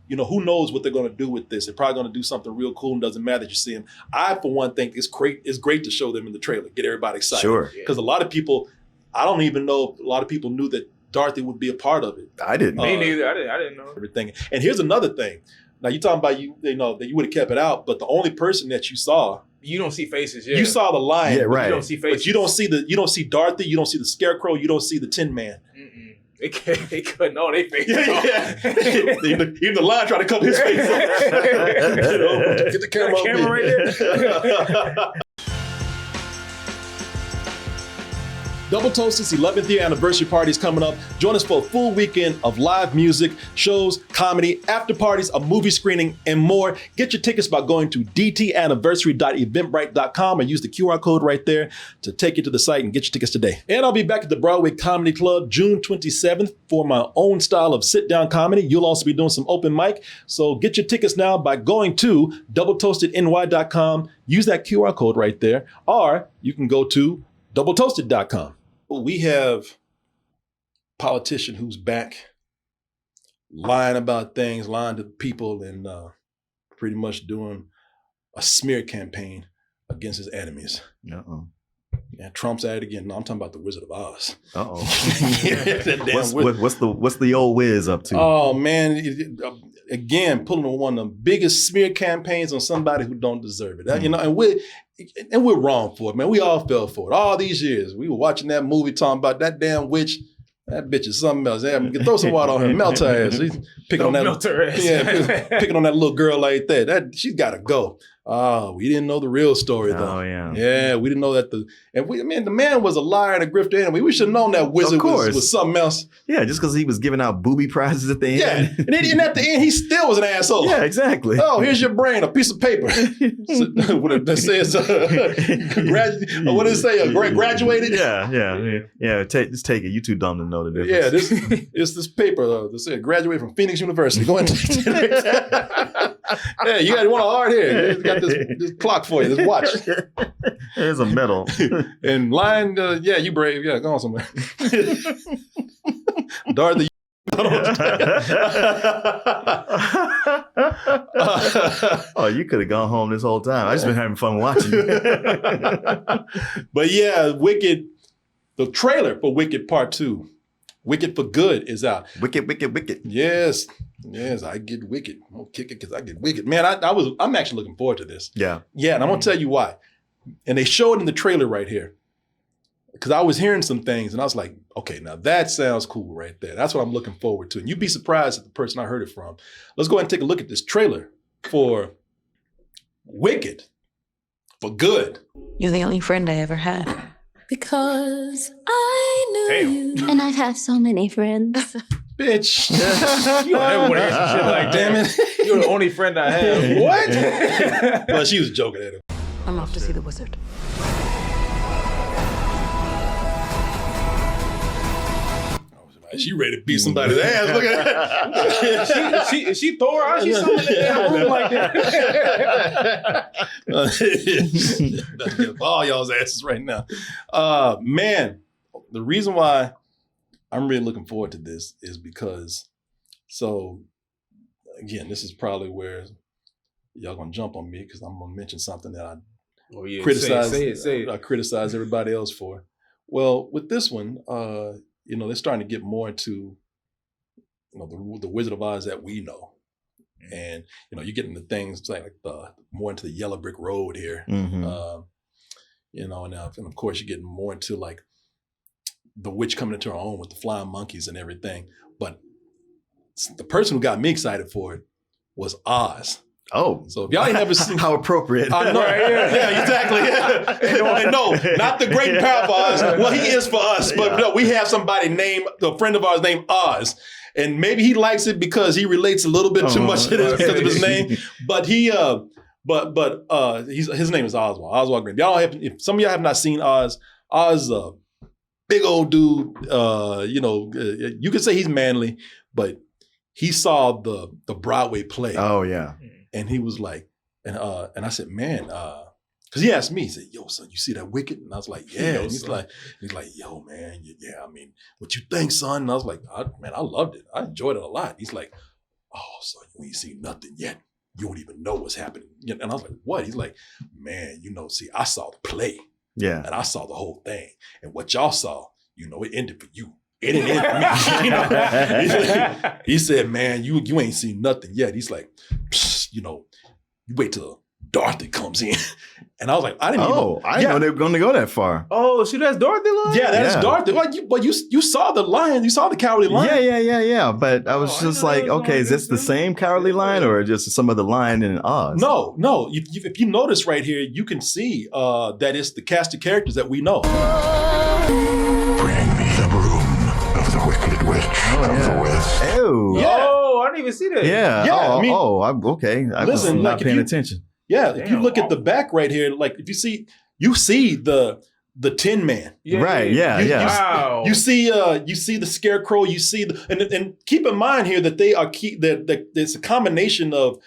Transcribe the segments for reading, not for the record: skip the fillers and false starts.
who knows what they're going to do with this? They're probably going to do something real cool, and doesn't matter that you see them. I, for one, think it's great to show them in the trailer, get everybody excited. Sure. Because a lot of people, I don't even know if a lot of people knew that Dorothy would be a part of it. I didn't. Me neither. I didn't know everything. And here's another thing. Now you're talking about that you would have kept it out, but the only person that you saw, you don't see faces. Yeah. You saw the lion. Yeah, right. You don't see faces. But you don't see Dorothy. You don't see the Scarecrow. You don't see the Tin Man. They couldn't know they faces. Yeah. Even the lion tried to cover his face. Get the camera right there. Double Toasted's 11th year anniversary party is coming up. Join us for a full weekend of live music, shows, comedy, after parties, a movie screening, and more. Get your tickets by going to dtanniversary.eventbrite.com and use the QR code right there to take you to the site and get your tickets today. And I'll be back at the Broadway Comedy Club June 27th for my own style of sit-down comedy. You'll also be doing some open mic. So get your tickets now by going to doubletoastedny.com. Use that QR code right there. Or you can go to doubletoasted.com. We have a politician who's back lying about things, lying to people, and pretty much doing a smear campaign against his enemies. Uh-oh. And Trump's at it again. No, I'm talking about the Wizard of Oz. Uh-oh. Yeah, what's the old Wiz up to? Oh, man. Again, pulling on one of the biggest smear campaigns on somebody who don't deserve it. And we're wrong for it, man. We all fell for it. All these years, we were watching that movie talking about that damn witch. That bitch is something else. Yeah, throw some water on her, melt her ass. She's picking on that. Melt her ass. Yeah, picking on that little girl like that. She's got to go. Oh, we didn't know the real story though. Oh yeah. Yeah, we didn't know that the man was a liar and a grifter anyway. We should have known that wizard was something else. Yeah, just because he was giving out booby prizes at the end. Yeah, and at the end he still was an asshole. Yeah, exactly. Oh, here's your brain, a piece of paper. That says, what did it say? Graduated? Yeah. Just take it. You too dumb to know the difference. Yeah, this paper that said graduated from Phoenix University. Go ahead and take it. Yeah, you want a hard hair. You got this clock for you, this watch. There's a medal. And lying, you brave. Yeah, go on somewhere. Dorothy. You could have gone home this whole time. I just been having fun watching. But yeah, Wicked, the trailer for Wicked Part 2, Wicked for Good, is out. Wicked. Yes, I get wicked. I'm gonna kick it because I get wicked. Man, I'm actually looking forward to this. Yeah, and I'm gonna tell you why. And they show it in the trailer right here. Because I was hearing some things and I was like, okay, now that sounds cool right there. That's what I'm looking forward to. And you'd be surprised at the person I heard it from. Let's go ahead and take a look at this trailer for Wicked for Good. You're the only friend I ever had. Because I knew you. And I've had so many friends. Bitch. You don't ever want to answer shit like damn it. You're the only friend I have. What? Well, she was joking at him. I'm off to see the wizard. She ready to beat somebody's ass. Look at that. Is she Thor? How she something in that room like that? All y'all's asses right now. Man, the reason why I'm really looking forward to this is because, again, this is probably where y'all gonna jump on me because I'm gonna mention something that I criticize. Say it. I criticize everybody else for. Well, with this one, they're starting to get more into, the Wizard of Oz that we know. And, you're getting the things like more into the yellow brick road here. Mm-hmm. And of course you're getting more into like the witch coming into her own with the flying monkeys and everything. But the person who got me excited for it was Oz. Oh, so if y'all ain't never seen, how appropriate! I know, yeah, exactly. Yeah. No, not the great and powerful Oz. Well, he is for us, but no, we have somebody a friend of ours named Oz, and maybe he likes it because he relates a little bit too much to this because of his name. But his name is Oswald Green. If some of y'all have not seen Oz, big old dude. You could say he's manly, but he saw the Broadway play. Oh yeah. And he was like, and I said, man, because he asked me, he said, yo, son, you see that Wicked? And I was like, yeah. And he's like, yo, man, yeah, I mean, what you think, son? And I was like, man, I loved it. I enjoyed it a lot. He's like, "Oh, so you ain't seen nothing yet. You don't even know what's happening." And I was like, "What?" He's like, "Man, see, I saw the play Yeah. and I saw the whole thing, and what y'all saw, it ended for you. It didn't end for me." He said, "Man, you ain't seen nothing yet." He's like, you wait till Dorothy comes in." And I was like, I didn't I didn't know they were going to go that far. Oh, see, that's Dorothy Love? Yeah, that is Yeah. Dorothy. Like, you saw the lion, you saw the cowardly lion. Yeah. But I was I just didn't know like, that was okay, on is this the Disney. same Cowardly Lion or just some other lion in Oz? No. If you notice right here, you can see that it's the cast of characters that we know. Bring me the broom of the Wicked Witch of the West. Oh. Yeah. Oh, I didn't even see that. Yeah. Yeah, I mean- I'm okay. I was Listen, not like, if paying you- attention. Yeah, if you Damn. look at the back right here, like if you see the Tin Man. Right, yeah. Wow. You see the Scarecrow. You see and keep in mind here that they are that it's a combination of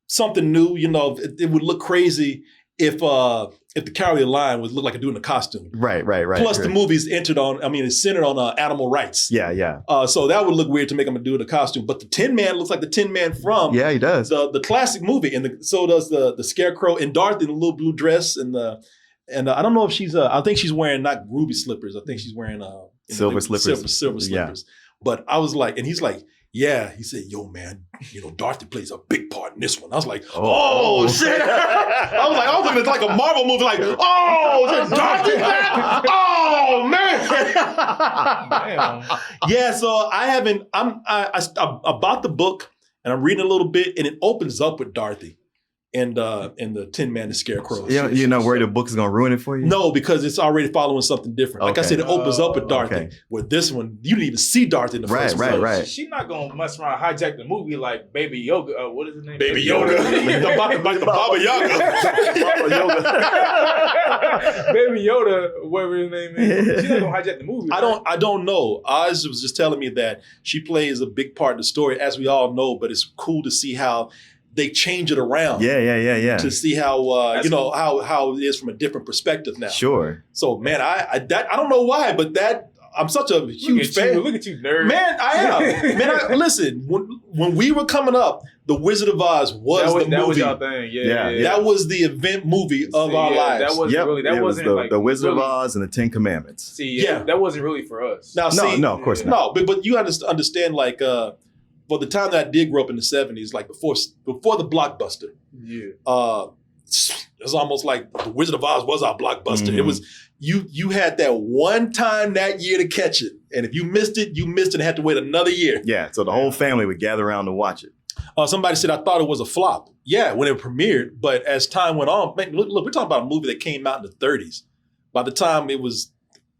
something new. It would look crazy if the Cowardly Lion would look like a dude in a costume. Right. Plus, the movie's it's centered on animal rights. Yeah. So that would look weird to make him a dude in a costume. But the Tin Man looks like the Tin Man from Yeah, he does. the classic movie, and so does the Scarecrow and Dorothy in the little blue dress and I don't know if she's I think she's wearing not ruby slippers. I think she's wearing Silver slippers. Silver Yeah. slippers. But I was like, and he's like, yeah. He said, "Yo, man, Dorothy plays a big part in this one." I was like, oh shit! I was looking at like a Marvel movie, like, oh, is it Dorothy back? Oh man! Damn. Yeah. So I bought the book and I'm reading a little bit, and it opens up with Dorothy and the Tin Man, the Scarecrow. You're not worried the book is going to ruin it for you? No, because it's already following something different. Like I Okay. said, it opens up with Dorothy. Okay. With this one, you didn't even see Dorothy in the first Right, place. right. She's not gonna mess around hijack the movie like Baby Yoga. What is his name? Baby Yoda. the Baba Yaga. Baby Yoda, whatever his name is. She's not gonna hijack the movie. I don't know. Oz was just telling me that she plays a big part in the story, as we all know, but it's cool to see how they change it around. Yeah. To see how That's cool. how it is from a different perspective now. Sure. So man, I don't know why, but I'm such a huge fan. Look at you, nerd. Man, I am. Man, listen. When we were coming up, The Wizard of Oz was the movie. That was y'all thing. Yeah. That was the event movie of our lives. That wasn't really. That it was wasn't like the Wizard really, of Oz and the Ten Commandments. See, Yeah. that wasn't really for us. Now, see, No, of course not. no, but you understand, like, for the time that I did grow up in the 70s, like before the blockbuster, Yeah. it's almost like The Wizard of Oz was our blockbuster. Mhm. It was you had that one time that year to catch it, and if you missed it and had to wait another year. Yeah, so the whole family would gather around to watch it. Somebody said I thought it was a flop. Yeah, when it premiered, but as time went on, man, look, we're talking about a movie that came out in the 30s. By the time it was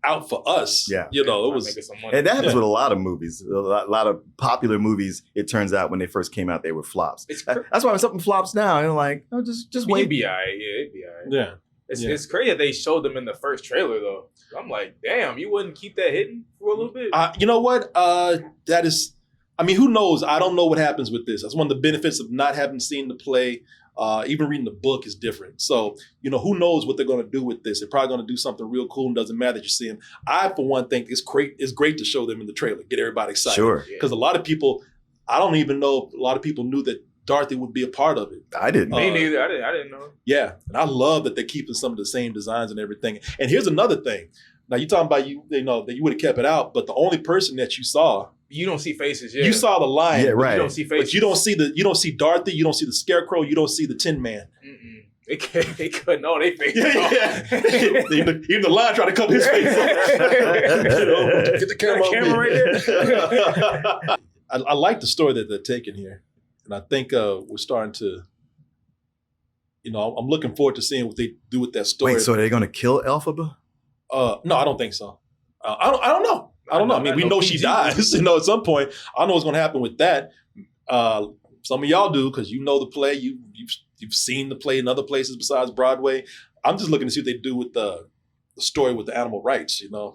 out for us, Yeah. it was. Making some money. And that happens Yeah. with a lot of movies. A lot of popular movies, it turns out when they first came out, they were flops. It's That's why when something flops now, you're like, oh, just It'd wait. be alright. Yeah, it'd be alright. Yeah. It's crazy that they showed them in the first trailer though. I'm like, damn, you wouldn't keep that hidden for a little bit. You know what? That is, I mean, who knows? I don't know what happens with this. That's one of the benefits of not having seen the play. Even reading the book is different. So, who knows what they're going to do with this? They're probably going to do something real cool, and doesn't matter that you see them. I, for one, think it's great to show them in the trailer, get everybody excited. Sure. Because a lot of people, I don't even know if a lot of people knew that Dorothy would be a part of it. I didn't. Me neither. I didn't know. Yeah. And I love that they're keeping some of the same designs and everything. And here's another thing. Now, you're talking about that you would have kept it out, but the only person that you saw, You don't see faces. Yeah. you saw the lion. Yeah, right. You don't see faces. But you don't see Dorothy, you don't see the Scarecrow, you don't see the Tin Man. Mm-mm. They couldn't know they face. Even the lion tried to cover his face. Get the camera right there. I like the story that they're taking here, and I think we're starting to. I'm looking forward to seeing what they do with that story. Wait, so they're going to kill Elphaba? No, I don't think so. I don't know. I don't know. I mean, we know she dies. At some point, I don't know what's going to happen with that. Some of y'all do because you know the play. You've seen the play in other places besides Broadway. I'm just looking to see what they do with the story with the animal rights. In the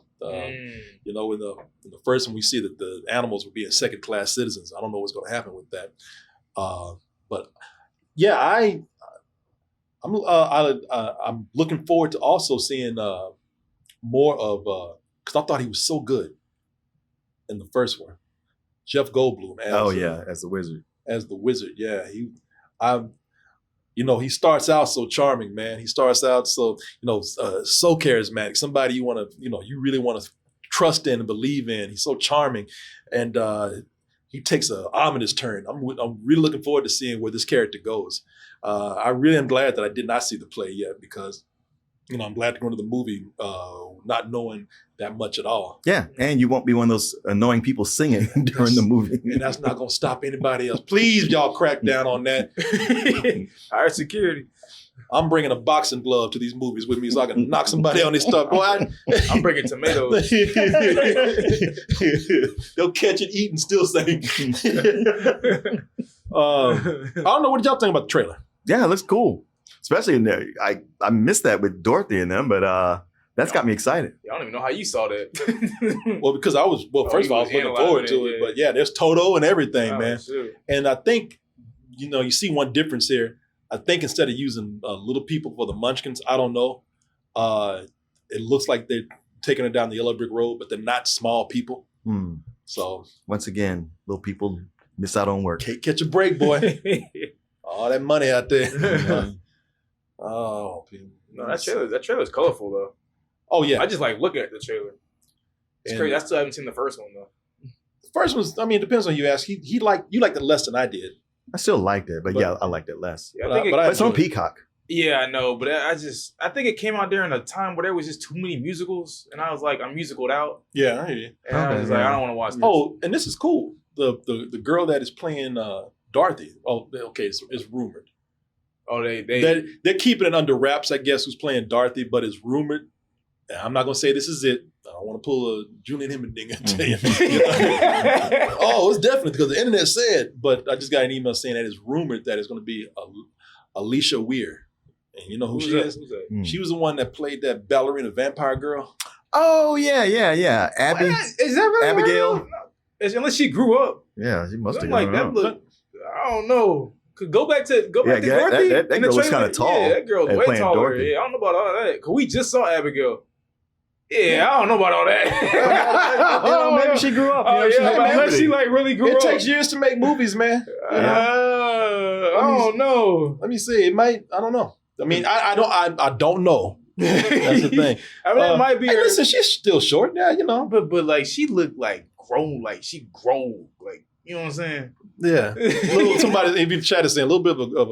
first one we see that the animals were being second class citizens. I don't know what's going to happen with that. But yeah, I'm looking forward to also seeing more of because I thought he was so good in the first one. Jeff Goldblum Oh, yeah, as the wizard. as the wizard. Yeah, he starts out so charming, man. He starts out so so charismatic. Somebody you want to you really want to trust in and believe in. He's so charming, and he takes an ominous turn. I'm really looking forward to seeing where this character goes. I really am glad that I did not see the play yet because I'm glad to go into the movie not knowing that much at all. Yeah, and you won't be one of those annoying people singing during the movie. And that's not going to stop anybody else. Please, y'all crack down on that. Higher security. I'm bringing a boxing glove to these movies with me so I can knock somebody on this stuff. Boy, I'm bringing tomatoes. They'll catch it, eat, and still sing. I don't know. What did y'all think about the trailer? Yeah, it looks cool. Especially in there. I missed that with Dorothy in them, but that's got me excited. I don't even know how you saw that. Well, because first of all, I was looking forward to it. But yeah, there's Toto and everything, man. Sure. And I think, you see one difference here. I think instead of using little people for the Munchkins, I don't know. It looks like they're taking it down the yellow brick road, but they're not small people. So once again, little people miss out on work. Can't catch a break, boy. All that money out there. Oh, people. No, that trailer's colorful though. Oh yeah, I just like looking at the trailer. It's crazy. I still haven't seen the first one though. The first one's, it depends on who you ask. You liked it less than I did. I still liked it, but yeah, I liked it less. Yeah, but it's on Peacock. Yeah, I know, but I think it came out during a time where there was just too many musicals, and I was like, I'm musicaled out. Yeah, I hear you. And I was like, I don't want to watch this. Oh, and this is cool. The girl that is playing Dorothy. Oh, okay, it's rumored. Oh, they're keeping it under wraps, I guess, who's playing Dorothy, but it's rumored. I'm not gonna say this is it. I don't want to pull a Julian Himmending and tell you. Oh, it's definitely because the internet said. But I just got an email saying that it's rumored that it's going to be Alicia Weir, and you know who she is? Who's that? She was the one that played that ballerina vampire girl. Oh yeah. Abby. What? Is that really Abigail? No. Unless she grew up. Yeah, she must have. Like that. I don't know. Could go back to Dorothy. That girl was kind of tall. Yeah, that girl's way taller. Dorothy. Yeah, I don't know about all that. Cause we just saw Abigail. Yeah, I don't know about all that. Maybe she grew up. Unless she really grew up. It takes years to make movies, man. I don't know. Let me see. It might. I don't know. I don't know. That's the thing. It might be. Hey, listen, she's still short. Yeah, But she looked like grown. Like she grown. Like you know what I'm saying? Yeah. Somebody in the chat is saying a little bit of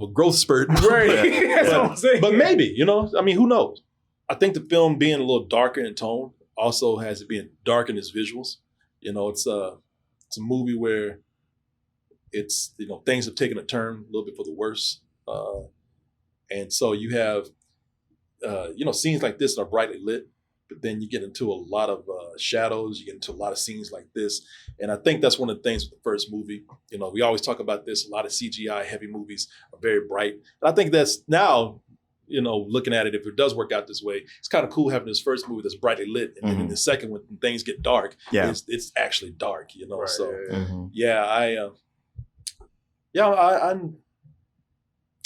a growth spurt. Right. That's what I'm saying. But maybe who knows? I think the film being a little darker in tone also has it being dark in its visuals. It's a movie where it's things have taken a turn a little bit for the worse, and so you have scenes like this are brightly lit, but then you get into a lot of shadows. You get into a lot of scenes like this, and I think that's one of the things with the first movie. We always talk about this. A lot of CGI heavy movies are very bright, and I think that's now. Looking at it, if it does work out this way, it's kind of cool having this first movie that's brightly lit, and then in the second, when things get dark, it's actually dark, Right, so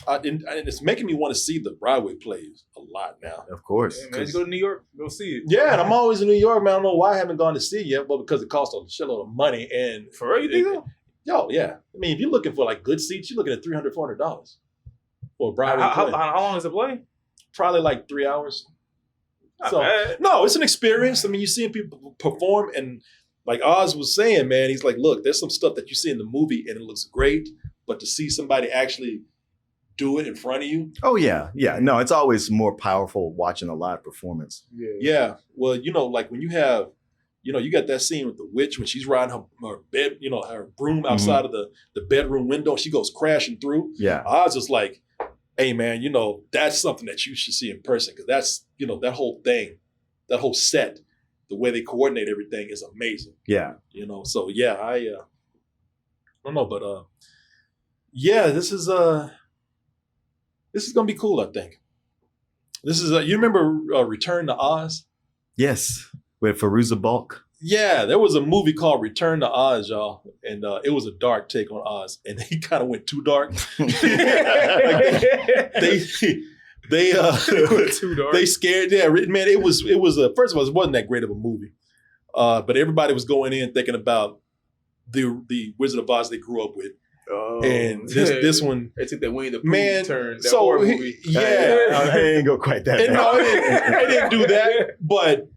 and it's making me want to see the Broadway plays a lot now. Of course, man, you go to New York, go see it. Yeah, and I'm always in New York, man. I don't know why I haven't gone to see it yet, but because it costs a shitload of money, and for real, you think so? Yo, yeah. If you're looking for good seats, you're looking at $300, $400. For a Broadway play. How long is the play? Probably 3 hours. Not bad. No, it's an experience. You're seeing people perform, and like Oz was saying, man, he's like, look, there's some stuff that you see in the movie and it looks great, but to see somebody actually do it in front of you. Oh yeah. No, it's always more powerful watching a live performance. Yeah. Well, like when you have, you got that scene with the witch when she's riding her bed, her broom outside of the bedroom window, and she goes crashing through. Yeah. Oz is like, hey man, that's something that you should see in person, because that's, that whole thing, that whole set, the way they coordinate everything is amazing. Yeah. So yeah, I don't know, but this is gonna be cool, I think. This is you remember Return to Oz? Yes, with Fairuza Balk. Yeah, there was a movie called Return to Oz, y'all, and it was a dark take on Oz, and he kind of went too dark. They too dark. They scared. Yeah, man, it was first of all, it wasn't that great of a movie, but everybody was going in thinking about the Wizard of Oz they grew up with, And this one, they took that Winnie the Pooh man. turn. That So horror movie. yeah, I didn't go quite that bad. no, it didn't do that. But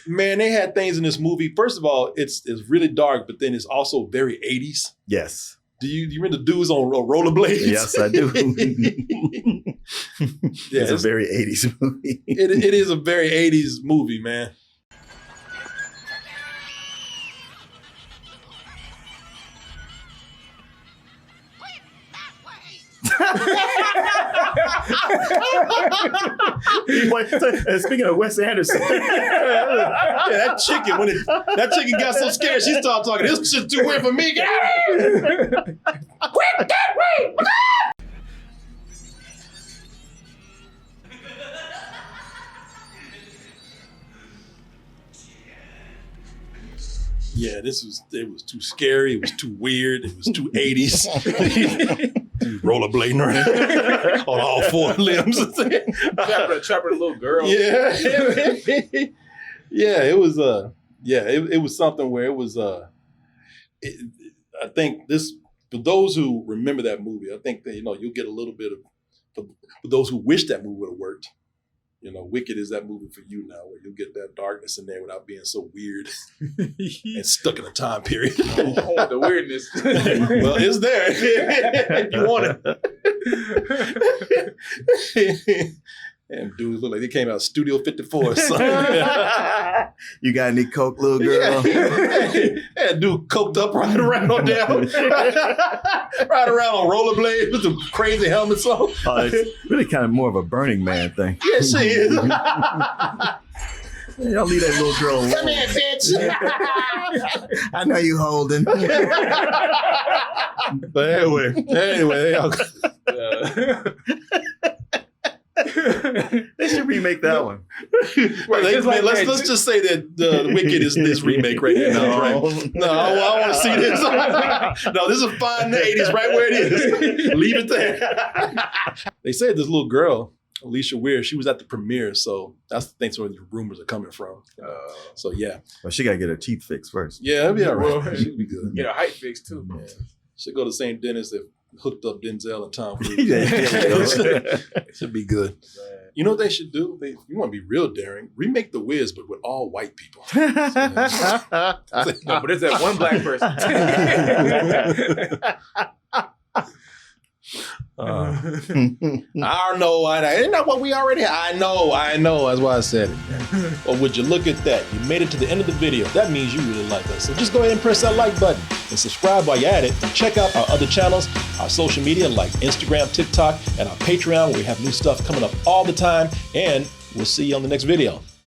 man, they had things in this movie. First of all, it's really dark, but then it's also very 80s. Yes. Do you remember the dudes on rollerblades? Yes, I do. Yeah, it's a very 80s movie. it is a very 80s movie, man. Speaking of Wes Anderson, That chicken, that chicken got so scared, she started talking, this shit's too weird for me. Get out of here! Quick, get away! Yeah, it was too scary, it was too weird, it was too 80s. Rollerblading around on all four limbs. Trapping a little girl. Yeah. Yeah, it was it was something where it was I think this, for those who remember that movie, I think that you'll get a little bit of, for those who wish that movie would have worked. Wicked is that movie for you now, where you'll get that darkness in there without being so weird and stuck in a time period. I want the weirdness. Well, it's there. You want it. And dudes look like they came out of Studio 54 or something. You got any coke, little girl? Yeah, dude coked up right around on down. Right around on rollerblades with the crazy helmets on. Oh, it's really kind of more of a Burning Man thing. Yeah, she is. Y'all leave that little girl alone. Come here, bitch. I know you holding. But anyway, y'all. They should remake that one. Let's just say that the Wicked is this remake right here. No, right? No, I want to see this. No, this is fine in the 80s, right where it is. Leave it there. They said this little girl, Alicia Weir, she was at the premiere, so that's the thing where the rumors are coming from. So yeah. Well, she got to get her teeth fixed first. Yeah, it'll be all right. She'll be good. Get a height fix too. Yeah. Should go to the same dentist that hooked up Denzel and Tom Cruise. Should be good. You know what they should do? You want to be real daring? Remake The Wiz, but with all white people. No, but there's that one black person. I know. Isn't that what we already? I know. That's why I said it. Or would you look at that? You made it to the end of the video. That means you really like us. So just go ahead and press that like button and subscribe while you're at it. And check out our other channels, our social media like Instagram, TikTok, and our Patreon, where we have new stuff coming up all the time. And we'll see you on the next video.